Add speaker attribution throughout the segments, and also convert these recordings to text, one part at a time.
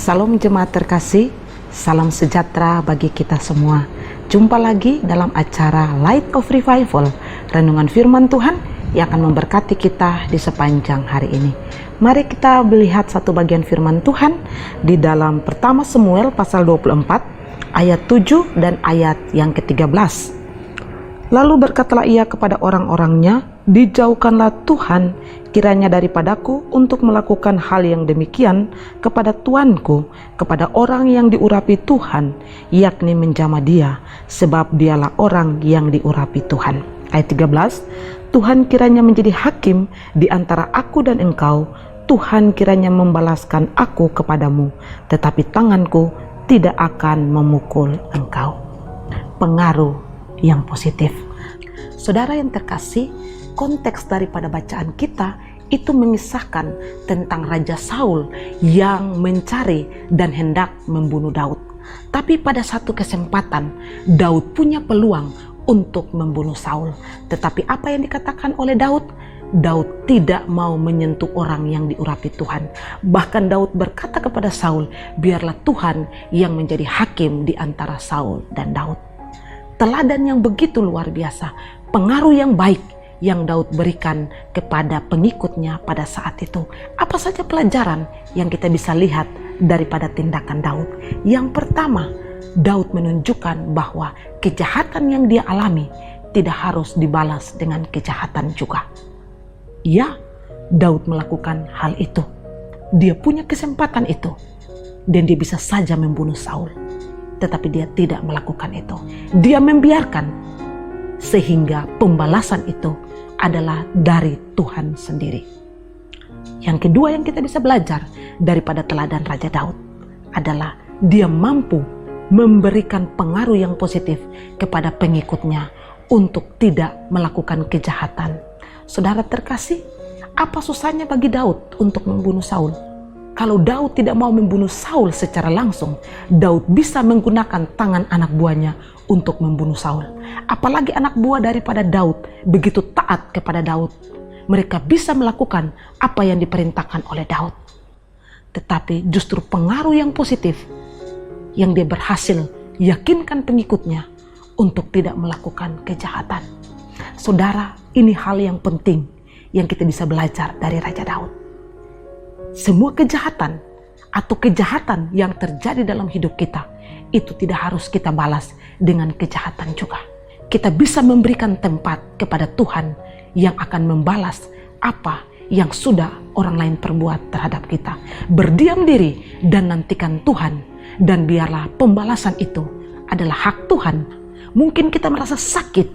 Speaker 1: Salam jemaat terkasih, salam sejahtera bagi kita semua. Jumpa lagi dalam acara Light of Revival, renungan firman Tuhan yang akan memberkati kita di sepanjang hari ini. Mari kita melihat satu bagian firman Tuhan di dalam pertama Samuel pasal 24 ayat 7 dan ayat yang ke-13. Lalu berkatalah ia kepada orang-orangnya, dijauhkanlah Tuhan kiranya daripadaku untuk melakukan hal yang demikian kepada tuanku, kepada orang yang diurapi Tuhan, yakni menjamah dia, sebab dialah orang yang diurapi Tuhan. Ayat 13, Tuhan kiranya menjadi hakim di antara aku dan engkau, Tuhan kiranya membalaskan aku kepadamu, tetapi tanganku tidak akan memukul engkau. Pengaruh yang positif. Saudara yang terkasih, konteks daripada bacaan kita itu mengisahkan tentang Raja Saul yang mencari dan hendak membunuh Daud. Tapi pada satu kesempatan, Daud punya peluang untuk membunuh Saul. Tetapi apa yang dikatakan oleh Daud? Daud tidak mau menyentuh orang yang diurapi Tuhan. Bahkan Daud berkata kepada Saul, biarlah Tuhan yang menjadi hakim di antara Saul dan Daud. Teladan yang begitu luar biasa, pengaruh yang baik yang Daud berikan kepada pengikutnya pada saat itu. Apa saja pelajaran yang kita bisa lihat daripada tindakan Daud? Yang pertama, Daud menunjukkan bahwa kejahatan yang dia alami tidak harus dibalas dengan kejahatan juga. Ya, Daud melakukan hal itu. Dia punya kesempatan itu dan dia bisa saja membunuh Saul. Tetapi dia tidak melakukan itu. Dia membiarkan sehingga pembalasan itu adalah dari Tuhan sendiri. Yang kedua yang kita bisa belajar daripada teladan Raja Daud adalah dia mampu memberikan pengaruh yang positif kepada pengikutnya untuk tidak melakukan kejahatan. Saudara terkasih, apa susahnya bagi Daud untuk membunuh Saul? Kalau Daud tidak mau membunuh Saul secara langsung, Daud bisa menggunakan tangan anak buahnya untuk membunuh Saul. Apalagi anak buah daripada Daud begitu taat kepada Daud. Mereka bisa melakukan apa yang diperintahkan oleh Daud. Tetapi justru pengaruh yang positif yang dia berhasil yakinkan pengikutnya untuk tidak melakukan kejahatan. Saudara, ini hal yang penting yang kita bisa belajar dari Raja Daud. Semua kejahatan atau kejahatan yang terjadi dalam hidup kita itu tidak harus kita balas dengan kejahatan juga. Kita bisa memberikan tempat kepada Tuhan yang akan membalas apa yang sudah orang lain perbuat terhadap kita. Berdiam diri dan nantikan Tuhan, dan biarlah pembalasan itu adalah hak Tuhan. Mungkin kita merasa sakit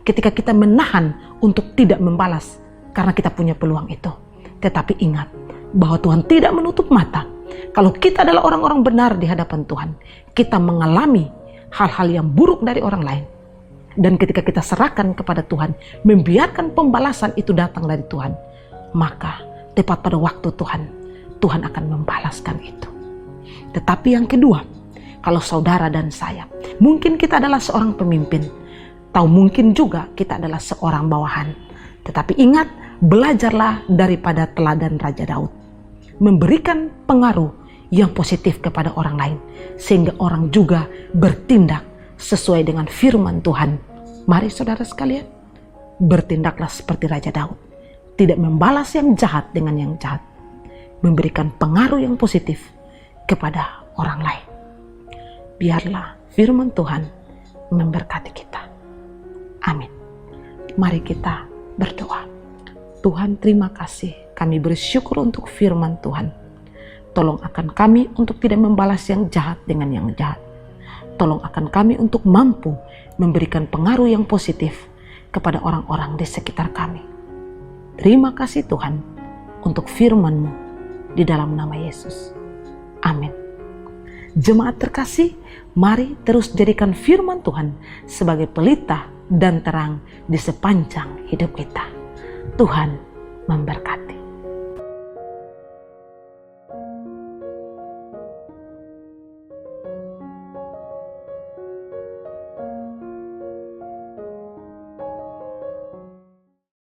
Speaker 1: ketika kita menahan untuk tidak membalas karena kita punya peluang itu. Tetapi ingat bahwa Tuhan tidak menutup mata. Kalau kita adalah orang-orang benar di hadapan Tuhan, kita mengalami hal-hal yang buruk dari orang lain. Dan ketika kita serahkan kepada Tuhan, membiarkan pembalasan itu datang dari Tuhan, maka tepat pada waktu Tuhan akan membalaskan itu. Tetapi yang kedua, kalau saudara dan saya, mungkin kita adalah seorang pemimpin, atau mungkin juga kita adalah seorang bawahan. Tetapi ingat, belajarlah daripada teladan Raja Daud. Memberikan pengaruh yang positif kepada orang lain, sehingga orang juga bertindak sesuai dengan firman Tuhan. Mari saudara sekalian, bertindaklah seperti Raja Daud. Tidak membalas yang jahat dengan yang jahat. Memberikan pengaruh yang positif kepada orang lain. Biarlah firman Tuhan memberkati kita. Amin. Mari kita berdoa. Tuhan, terima kasih. Kami bersyukur untuk firman Tuhan. Tolong akan kami untuk tidak membalas yang jahat dengan yang jahat. Tolong akan kami untuk mampu memberikan pengaruh yang positif kepada orang-orang di sekitar kami. Terima kasih Tuhan untuk firman-Mu di dalam nama Yesus. Amin. Jemaat terkasih, mari terus jadikan firman Tuhan sebagai pelita dan terang di sepanjang hidup kita. Tuhan memberkati.